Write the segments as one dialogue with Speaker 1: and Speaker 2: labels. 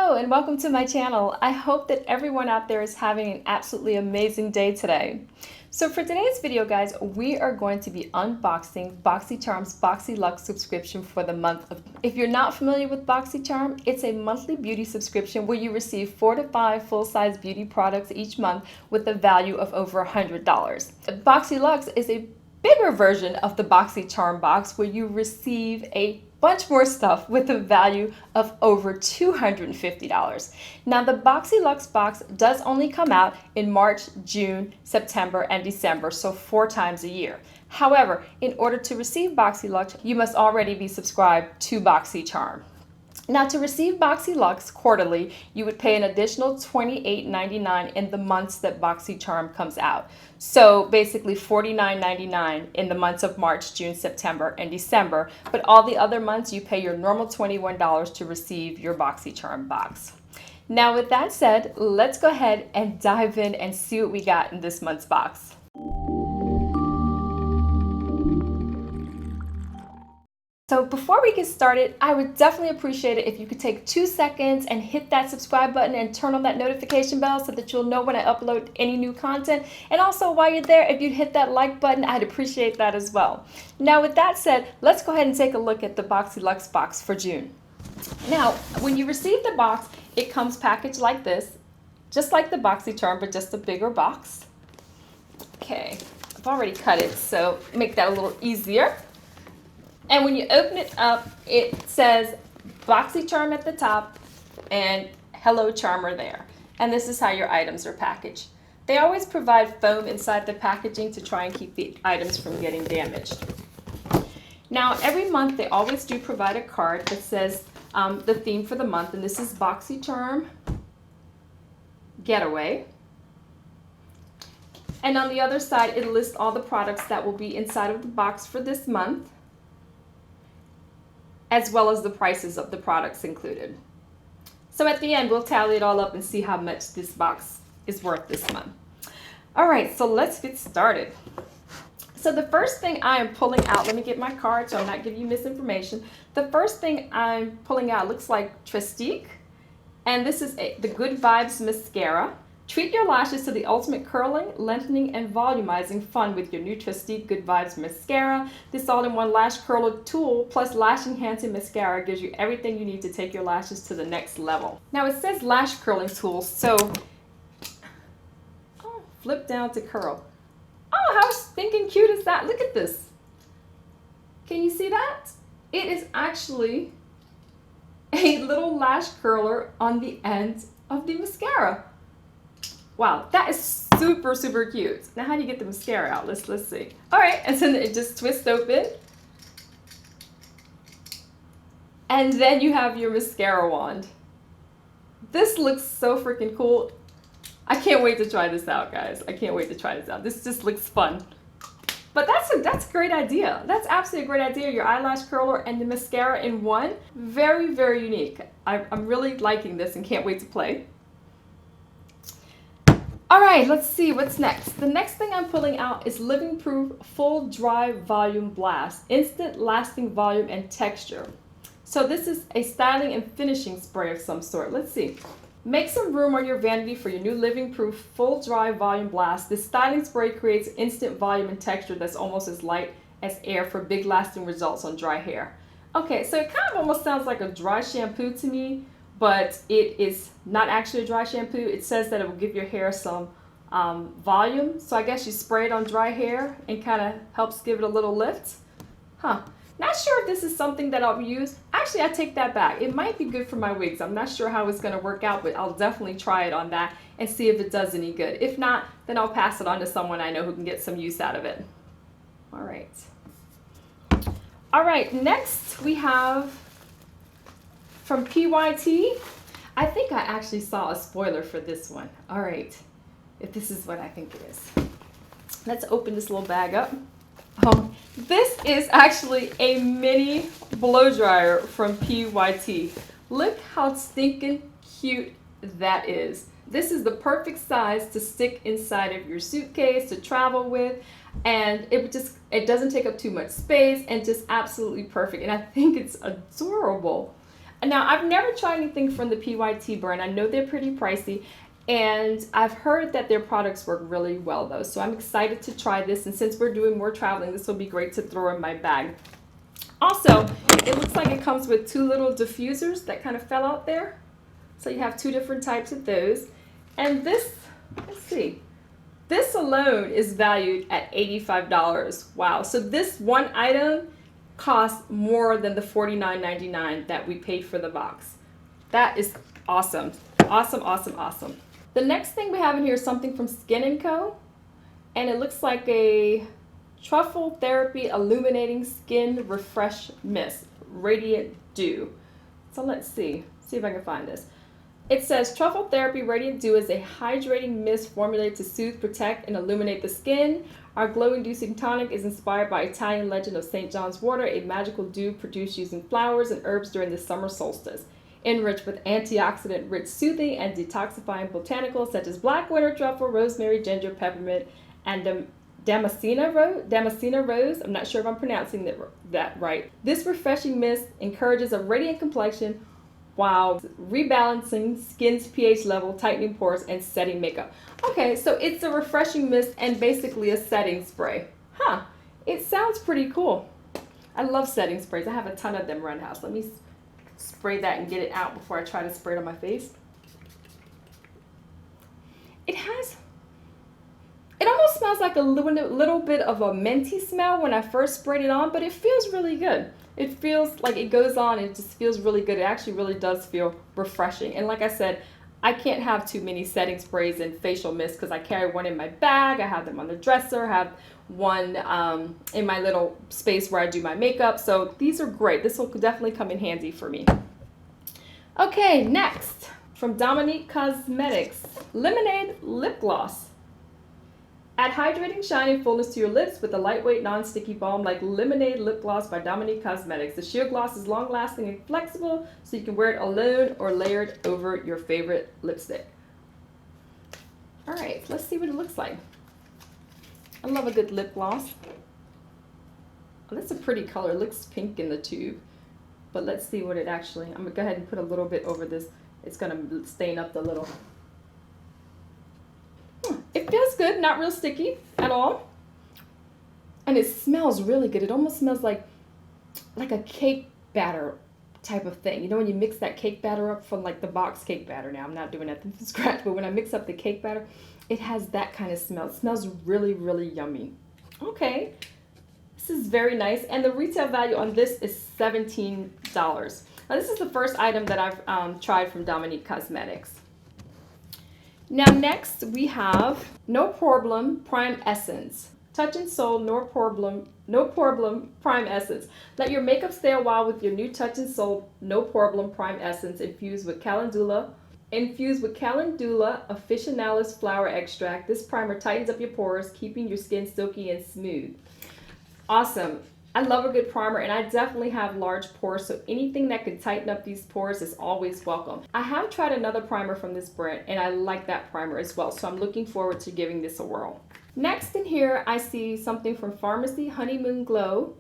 Speaker 1: Hello and welcome to my channel. I hope that everyone out there is having an absolutely amazing day today. So for today's video, guys, we are going to be unboxing BoxyCharm's BoxyLuxe subscription for the month of... If you're not familiar with BoxyCharm, it's a monthly beauty subscription where you receive 4 to 5 full-size beauty products each month with a value of over $100. BoxyLuxe is a bigger version of the BoxyCharm box where you receive a bunch more stuff with a value of over $250. Now the BoxyLuxe box does only come out in March, June, September, and December, so 4 times a year. However, in order to receive BoxyLuxe, you must already be subscribed to BoxyCharm. Now to receive BoxyLuxe quarterly, you would pay an additional $28.99 in the months that BoxyCharm comes out. So basically $49.99 in the months of March, June, September, and December. But all the other months you pay your normal $21 to receive your BoxyCharm box. Now with that said, let's go ahead and dive in and see what we got in this month's box. So before we get started, I would definitely appreciate it if you could take 2 seconds and hit that subscribe button and turn on that notification bell so that you'll know when I upload any new content. And also while you're there, if you'd hit that like button, I'd appreciate that as well. Now with that said, let's go ahead and take a look at the BoxyLuxe box for June. Now, when you receive the box, it comes packaged like this, just like the BoxyCharm, but just a bigger box. Okay, I've already cut it, so make that a little easier. And when you open it up, it says BoxyCharm at the top and Hello Charmer there. And this is how your items are packaged. They always provide foam inside the packaging to try and keep the items from getting damaged. Now, every month they always do provide a card that says the theme for the month, and this is BoxyCharm Getaway. And on the other side, it lists all the products that will be inside of the box for this month, as well as the prices of the products included. So at the end, we'll tally it all up and see how much this box is worth this month. All right, so let's get started. So the first thing I am pulling out, let me get my card so I'm not giving you misinformation. The first thing I'm pulling out looks like Tarte, and this is the Good Vibes Mascara. Treat your lashes to the ultimate curling, lengthening, and volumizing fun with your new Tarte Good Vibes Mascara. This all-in-one lash curler tool plus lash-enhancing mascara gives you everything you need to take your lashes to the next level. Now it says lash curling tool, so flip down to curl. Oh, how stinking cute is that? Look at this. Can you see that? It is actually a little lash curler on the end of the mascara. Wow, that is super, super cute. Now how do you get the mascara out? Let's see. All right, and then it just twists open. And then you have your mascara wand. This looks so freaking cool. I can't wait to try this out, guys. I can't wait to try this out. This just looks fun. But that's a great idea. That's absolutely a great idea. Your eyelash curler and the mascara in one. Very, very unique. I'm really liking this and can't wait to play. All right, let's see what's next. The next thing I'm pulling out is Living Proof Full Dry Volume Blast, instant lasting volume and texture. So this is a styling and finishing spray of some sort. Let's see. Make some room on your vanity for your new Living Proof Full Dry Volume Blast. This styling spray creates instant volume and texture that's almost as light as air for big lasting results on dry hair. Okay, so it kind of almost sounds like a dry shampoo to me, but it is not actually a dry shampoo. It says that it will give your hair some volume. So I guess you spray it on dry hair and kind of helps give it a little lift. Not sure if this is something that I'll use. Actually, I take that back. It might be good for my wigs. I'm not sure how it's going to work out, but I'll definitely try it on that and see if it does any good. If not, then I'll pass it on to someone I know who can get some use out of it. All right. All right, next we have from PYT. I think I actually saw a spoiler for this one. All right, if this is what I think it is. Let's open this little bag up. This is actually a mini blow dryer from PYT. Look how stinking cute that is. This is the perfect size to stick inside of your suitcase to travel with, and it doesn't take up too much space and just absolutely perfect. And I think it's adorable. Now, I've never tried anything from the PYT brand. I know they're pretty pricey, and I've heard that their products work really well though. So I'm excited to try this, and since we're doing more traveling, this will be great to throw in my bag. Also, it looks like it comes with 2 little diffusers that kind of fell out there. So you have 2 different types of those. And this, let's see, this alone is valued at $85. Wow. So this one item costs more than the $49.99 that we paid for the box. That is awesome. Awesome, awesome, awesome. The next thing we have in here is something from Skin & Co. And it looks like a Truffle Therapy Illuminating Skin Refresh Mist, Radiant Dew. So let's see if I can find this. It says Truffle Therapy Radiant Dew is a hydrating mist formulated to soothe, protect, and illuminate the skin. Our glow-inducing tonic is inspired by Italian legend of St. John's water, a magical dew produced using flowers and herbs during the summer solstice. Enriched with antioxidant-rich soothing and detoxifying botanicals such as black winter truffle, rosemary, ginger, peppermint, and Damascena rose. I'm not sure if I'm pronouncing that right. This refreshing mist encourages a radiant complexion while rebalancing skin's pH level, tightening pores, and setting makeup. Okay, so it's a refreshing mist and basically a setting spray. Huh, it sounds pretty cool. I love setting sprays. I have a ton of them around the house. Let me spray that and get it out before I try to spray it on my face. It almost smells like a little bit of a minty smell when I first sprayed it on, but it feels really good. It feels like it goes on, it just feels really good. It actually really does feel refreshing. And like I said, I can't have too many setting sprays and facial mist because I carry one in my bag, I have them on the dresser, I have one in my little space where I do my makeup. So these are great. This will definitely come in handy for me. Okay, next from Dominique Cosmetics, Lemonade Lip Gloss. Add hydrating shine and fullness to your lips with a lightweight, non-sticky balm like Lemonade Lip Gloss by Dominique Cosmetics. The sheer gloss is long-lasting and flexible, so you can wear it alone or layered over your favorite lipstick. All right, let's see what it looks like. I love a good lip gloss. Oh, that's a pretty color. It looks pink in the tube, but let's see what it actually. I'm gonna go ahead and put a little bit over this. It's gonna stain up the little. It feels good, not real sticky at all. And it smells really good. It almost smells like a cake batter type of thing. You know when you mix that cake batter up from like the box cake batter. Now I'm not doing that from scratch, but when I mix up the cake batter, it has that kind of smell. It smells really, really yummy. Okay, this is very nice. And the retail value on this is $17. Now this is the first item that I've tried from Dominique Cosmetics. Now next we have No Problem Prime Essence. Touch and Soul No Problem Prime Essence. Let your makeup stay a while with your new Touch and Soul No Problem Prime Essence infused with calendula officinalis flower extract. This primer tightens up your pores, keeping your skin silky and smooth. Awesome. I love a good primer, and I definitely have large pores, so anything that can tighten up these pores is always welcome. I have tried another primer from this brand, and I like that primer as well, so I'm looking forward to giving this a whirl. Next in here, I see something from Pharmacy Honeymoon Glow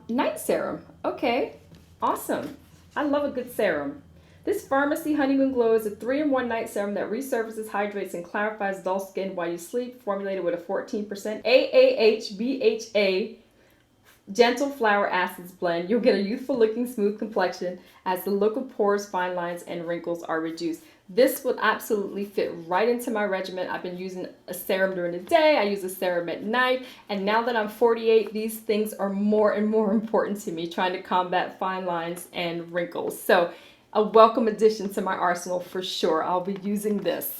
Speaker 1: Night Serum. Okay, awesome. I love a good serum. This Pharmacy Honeymoon Glow is a 3-in-1 night serum that resurfaces, hydrates, and clarifies dull skin while you sleep, formulated with a 14% AAH BHA gentle flower acids blend. You'll get a youthful looking smooth complexion as the look of pores, fine lines, and wrinkles are reduced. This would absolutely fit right into my regimen. I've been using a serum during the day, I use a serum at night, and now that I'm 48, these things are more and more important to me, trying to combat fine lines and wrinkles. So a welcome addition to my arsenal for sure. I'll be using this.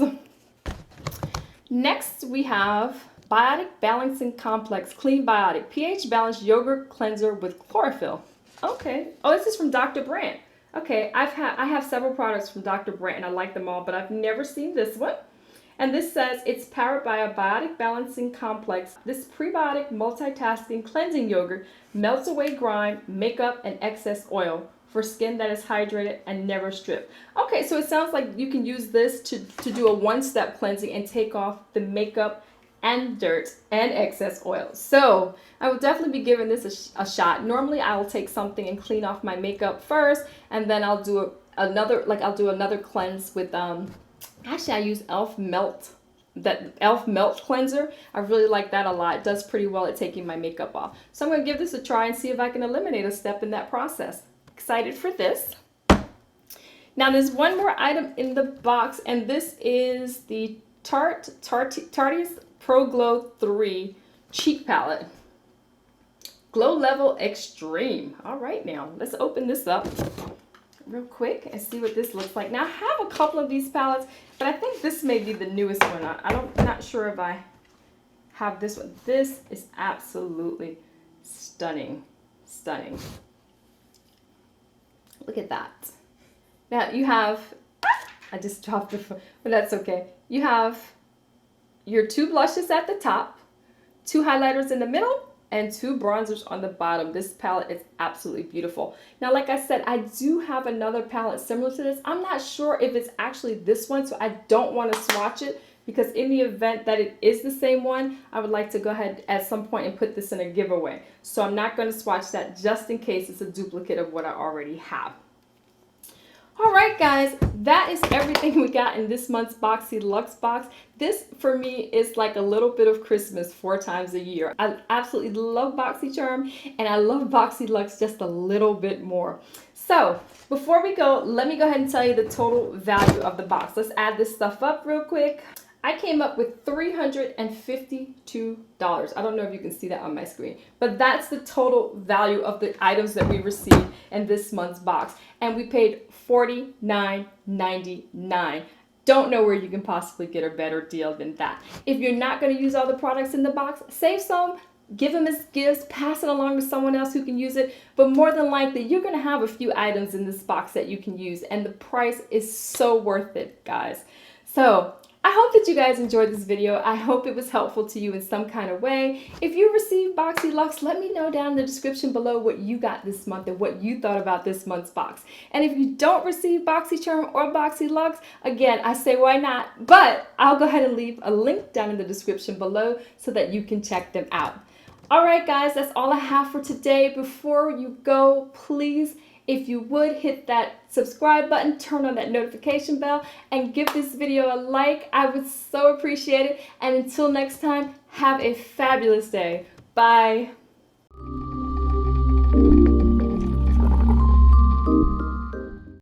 Speaker 1: Next we have Biotic Balancing Complex Clean Biotic pH Balanced Yogurt Cleanser with Chlorophyll. Okay. Oh, this is from Dr. Brandt. Okay, I have several products from Dr. Brandt and I like them all, but I've never seen this one. And this says it's powered by a Biotic Balancing Complex. This prebiotic multitasking cleansing yogurt melts away grime, makeup, and excess oil for skin that is hydrated and never stripped. Okay, so it sounds like you can use this to do a one-step cleansing and take off the makeup and dirt and excess oil. So I will definitely be giving this a shot. Normally I will take something and clean off my makeup first, and then I'll do another cleanse with actually I use Elf Melt Cleanser. I really like that a lot. It does pretty well at taking my makeup off. So I'm going to give this a try and see if I can eliminate a step in that process. Excited for this. Now there's one more item in the box, and this is the Tarte's Pro Glow 3 Cheek Palette. Glow Level Extreme. All right, now let's open this up real quick and see what this looks like. Now I have a couple of these palettes, but I think this may be the newest one. I'm not sure if I have this one. This is absolutely stunning. Stunning. Look at that. Now you have, I just dropped it, but that's okay. You have your 2 blushes at the top, 2 highlighters in the middle, and 2 bronzers on the bottom. This palette is absolutely beautiful. Now, like I said, I do have another palette similar to this. I'm not sure if it's actually this one, so I don't want to swatch it, because in the event that it is the same one, I would like to go ahead at some point and put this in a giveaway. So I'm not going to swatch that just in case it's a duplicate of what I already have. All right, guys, that is everything we got in this month's BoxyLuxe box. This, for me, is like a little bit of Christmas 4 times a year. I absolutely love BoxyCharm, and I love BoxyLuxe just a little bit more. So, before we go, let me go ahead and tell you the total value of the box. Let's add this stuff up real quick. I came up with $352. I don't know if you can see that on my screen, but that's the total value of the items that we received in this month's box. And we paid $49.99. Don't know where you can possibly get a better deal than that. If you're not going to use all the products in the box, save some, give them as gifts, pass it along to someone else who can use it. But more than likely, you're going to have a few items in this box that you can use, and the price is so worth it, guys. So I hope that you guys enjoyed this video. I hope it was helpful to you in some kind of way. If you received BoxyLuxe, let me know down in the description below what you got this month and what you thought about this month's box. And if you don't receive BoxyCharm or BoxyLuxe, again, I say why not, but I'll go ahead and leave a link down in the description below so that you can check them out. All right, guys, that's all I have for today. Before you go, please, if you would, hit that subscribe button, turn on that notification bell, and give this video a like. I would so appreciate it. And until next time, have a fabulous day. Bye.